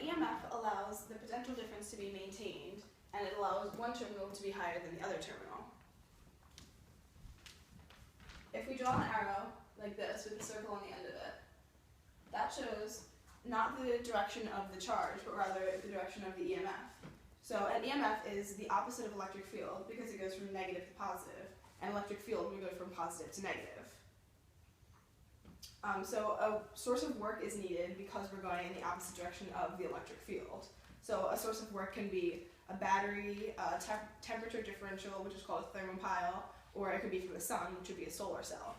EMF allows the potential difference to be maintained, and it allows one terminal to be higher than the other terminal. If we draw an arrow like this with a circle on the end of it, that shows not the direction of the charge, but rather the direction of the EMF. So an EMF is the opposite of electric field because it goes from negative to positive, and electric field would go from positive to negative. So a source of work is needed because we're going in the opposite direction of the electric field. So a source of work can be a battery, a temperature differential, which is called a thermopile, or it could be from the sun, which would be a solar cell.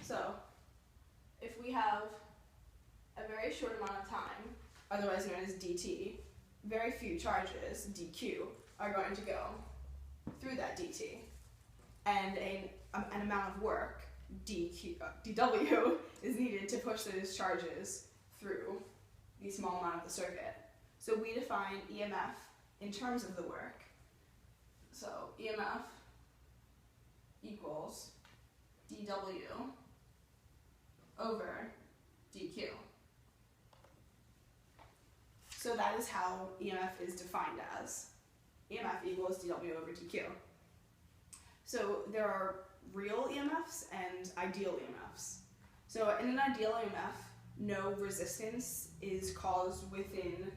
So if we have a very short amount of time, otherwise known as dt, very few charges, dq, are going to go through that dt, and an amount of work, dw, is needed to push those charges through the small amount of the circuit. So we define EMF in terms of the work. So EMF equals dw over dq. So that is how EMF is defined as. EMF equals dw over dq. So there are real EMFs and ideal EMFs. So in an ideal EMF, no resistance is caused within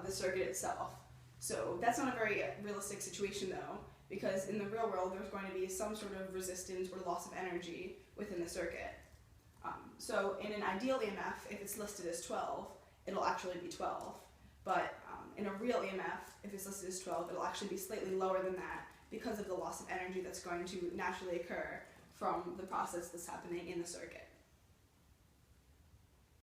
the circuit itself. So that's not a very realistic situation though, because in the real world there's going to be some sort of resistance or loss of energy within the circuit. So in an ideal EMF, if it's listed as 12, it'll actually be 12. But in a real EMF, if it's listed as 12, it'll actually be slightly lower than that because of the loss of energy that's going to naturally occur from the process that's happening in the circuit.